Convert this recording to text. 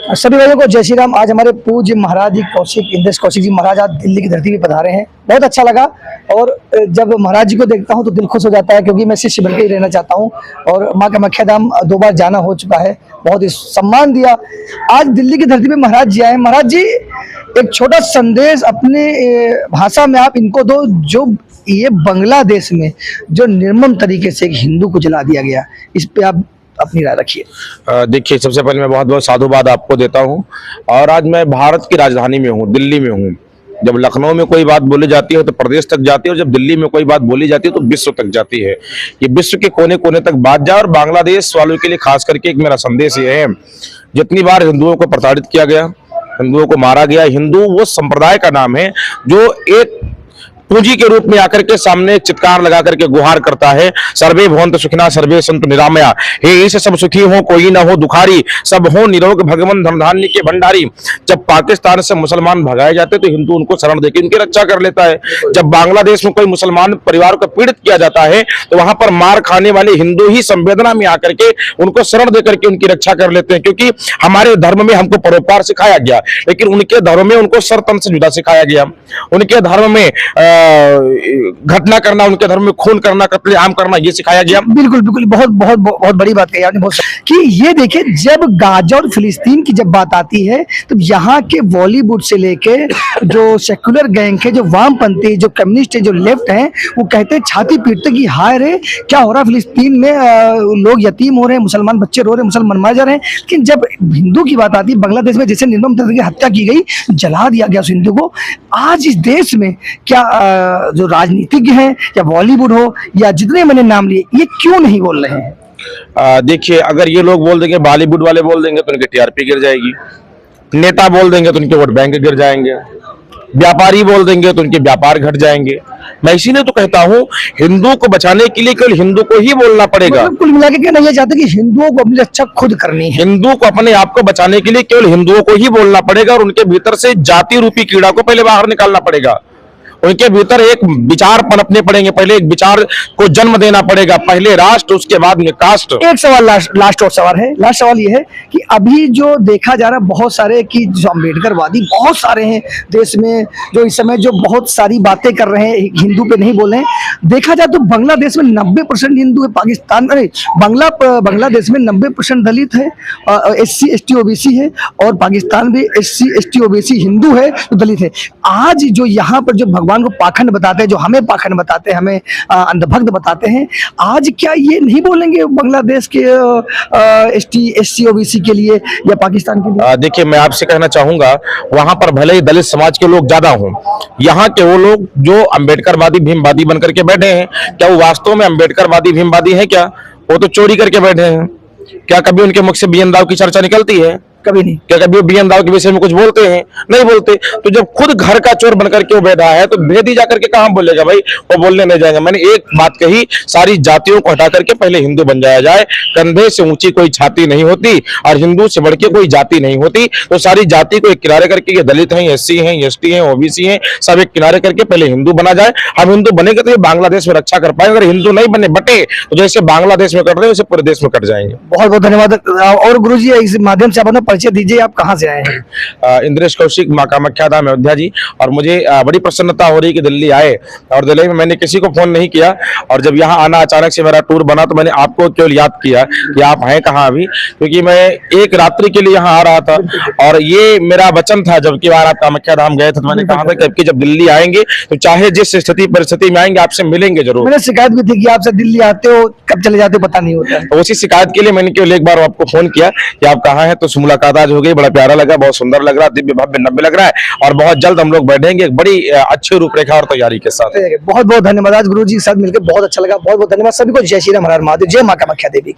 सभी भाइयों को जय श्री राम। आज हमारे पूज्य महाराज जी इंद्रेश कौशिक जी महाराज आज दिल्ली की धरती पे पधारे हैं। बहुत अच्छा लगा और जब महाराज जी को देखता हूं तो दिल खुश हो जाता है, क्योंकि मैं शिष्य बनकर ही रहना चाहता हूं और मां कामाख्या धाम 2 बार जाना हो चुका है। बहुत ही सम्मान दिया। आज दिल्ली की धरती पे महाराज जी आए। महाराज जी, एक छोटा संदेश अपने भाषा में आप इनको दो, जो ये बांग्लादेश में जो निर्मम तरीके से एक हिंदू को जला दिया गया, इस पे आप अपनी राय रखिए। देखिए, सबसे पहले मैं बहुत बहुत साधुवाद आपको देता हूं। और आज मैं भारत की राजधानी में हूं, दिल्ली में हूं। जब लखनऊ में कोई बात बोली जाती है तो प्रदेश तक जाती है, और जब दिल्ली में कोई बात बोली जाती है तो विश्व तक जाती है। ये विश्व के कोने कोने तक बात जाए। और बांग्लादेश वालों के लिए खास करके एक मेरा संदेश ये है, जितनी बार हिंदुओं को प्रताड़ित किया गया, हिंदुओं को मारा गया, हिंदू वो संप्रदाय का नाम है जो एक पूंजी के रूप में आकर के सामने चित्कार लगा करके गुहार करता है, सर्वे भवन्तु सुखिनः सर्वे सन्तु निरामया। हे ईश, सब सुखी हो, कोई ना हो दुखारी, सब हो निरोग, भगवान धन धान्य के भंडारी। जब पाकिस्तान से मुसलमान भगाए जाते तो हिंदू उनको शरण देकर उनकी रक्षा कर लेता है। जब बांग्लादेश में कोई मुसलमान परिवार को पीड़ित किया जाता है तो वहां पर मार खाने वाले हिंदू ही संवेदना में आकर के उनको शरण देकर के उनकी रक्षा कर लेते हैं। क्योंकि हमारे धर्म में हमको परोपकार सिखाया गया, लेकिन उनके धर्म में उनको सरतन से जुदा सिखाया गया। उनके धर्म में घटना करना, उनके धर्म में खून करना, कत्लेआम करना, ये सिखाया गया। बिल्कुल बिल्कुल, बहुत बहुत बहुत बड़ी बात कही आपने। बहुत कि ये देखिए, जब गाजा और फिलिस्तीन की जब बात आती है तो यहाँ के बॉलीवुड से लेके जो सेक्युलर गैंग है, जो वामपंथी, जो कम्युनिस्ट है, जो लेफ्ट हैं, वो कहते हैं, छाती पीटते कि हाय रे क्या हो रहा है फिलिस्तीन में, लोग यतीम हो रहे हैं, मुसलमान बच्चे रो रहे हैं, मुसलमान मारे जा रहे हैं। लेकिन जब हिंदू की बात आती है, बांग्लादेश में जैसे निर्मम तरीके से हत्या की गई, जला दिया गया उस हिंदू को। आज इस देश में क्या जो राजनीतिज्ञ हैं या बॉलीवुड हो या जितने मैंने नाम लिए, ये क्यों नहीं बोल रहे हैं? देखिए, अगर ये लोग बोल देंगे, बॉलीवुड वाले बोल देंगे तो उनकी टीआरपी गिर जाएगी, नेता बोल देंगे तो उनके वोट बैंक गिर जाएंगे, व्यापारी बोल देंगे तो उनके व्यापार घट जाएंगे। मैं इसीलिए तो कहता हूं, हिंदू को बचाने के लिए केवल हिंदू को ही बोलना पड़ेगा। मतलब कुल मिला के कहना ये चाहते कि हिंदुओं को अपनी रक्षा खुद करनी है। हिंदू को अपने आप को बचाने के लिए केवल हिंदुओं को ही बोलना पड़ेगा, और उनके भीतर से जाति रूपी कीड़ा को पहले बाहर निकालना पड़ेगा। उनके भीतर एक विचार पनपने पड़ेंगे, पहले एक विचार को जन्म देना पड़ेगा, पहले राष्ट्र उसके बाद में कास्ट। एक सवाल लास्ट और सवाल है। लास्ट सवाल ये है कि अभी जो देखा जा रहा है, बहुत सारे कि जो अम्बेडकरवादी बहुत सारे हैं देश में, जो इस समय जो बहुत सारी बातें कर रहे हैं, हिंदू पे नहीं बोल रहे हैं। देखा जाए तो बांग्लादेश में 90% हिंदू है, पाकिस्तान में बांग्लादेश में 90% दलित है, SC ST OBC है, और पाकिस्तान भी SC ST OBC हिंदू है तो दलित है। आज जो यहाँ पर जो भगवान को पाखंड बताते हैं, जो हमें पाखंड बताते हैं, हमें अंधभक्त बताते हैं, आज क्या ये नहीं बोलेंगे बांग्लादेश के ST SC OBC के लिए या पाकिस्तान के लिए? देखिए, मैं आपसे कहना चाहूंगा, वहां पर भले ही दलित समाज के लोग ज्यादा हों, यहाँ के वो लोग जो अम्बेडकरवादी भीमवादी बनकर के बैठे हैं, क्या वो वास्तव में अम्बेडकरवादी भीमवादी है? क्या वो तो चोरी करके बैठे हैं। क्या कभी उनके मुख से BN राव की चर्चा निकलती है? कभी नहीं। क्या कभी वो BN राव के विषय में कुछ बोलते हैं? नहीं बोलते। तो जब खुद घर का चोर बनकर के वो बैठा है तो भेदी जाकर के कहां बोलेगा भाई? वो बोलने नहीं जाएगा। मैंने एक बात कही, सारी जातियों को हटा करके पहले हिंदू बन जाया जाए। कंधे से ऊंची कोई छाती नहीं होती और हिंदू से बढ़ के कोई जाति नहीं होती। तो सारी जाति को एक किनारे करके, ये दलित हैं, SC हैं, ST हैं, OBC हैं, सब एक किनारे करके पहले हिंदू बना जाए। हम हिंदू बनेंगे तो ये बांग्लादेश में रक्षा कर पाएंगे। अगर हिंदू नहीं बने, बटे, तो जैसे बांग्लादेश में कट रहे हैं वैसे पूरे देश में कट जाएंगे। बहुत बहुत धन्यवाद। और गुरुजी, इस माध्यम से आप अपना परिचय दीजिए, आप कहाँ से आए हैं? इंद्रेश कौशिक, मां कामाख्या धाम अयोध्या जी। और मुझे बड़ी प्रसन्नता हो रही कि दिल्ली आए, और दिल्ली में मैंने किसी को फोन नहीं किया, और जब यहाँ आना अचानक से मेरा टूर बना तो मैंने आपको केवल याद किया कि आप हैं कहाँ अभी, क्योंकि मैं एक रात्रि के लिए यहाँ आ रहा था। और ये मेरा वचन था, जब की बार आप कामाख्या धाम गए थे तो मैंने कहा था कि अब जब दिल्ली आएंगे तो चाहे जिस स्थिति परिस्थिति में आएंगे आपसे मिलेंगे जरूर। मैंने शिकायत भी थी कि आपसे दिल्ली आते हो, कब चले जाते हो पता नहीं होता है। तो उसी शिकायत के लिए मैंने केवल एक बार आपको फोन किया कि आप कहाँ हैं। तो मुलाकात आज हो गई, बड़ा प्यारा लगा, बहुत सुंदर लग रहा है, दिव्य भव्य नव्य लग रहा है, और बहुत जल्द हम लोग बैठेंगे एक बड़ी अच्छी रूपरेखा और तैयारी के साथ। बहुत बहुत धन्यवाद। आज गुरु जी के साथ मिलकर बहुत अच्छा लगा। बहुत बहुत धन्यवाद। सभी को जय श्री राम, हर हर महादेव, जय मां कामाख्या देवी।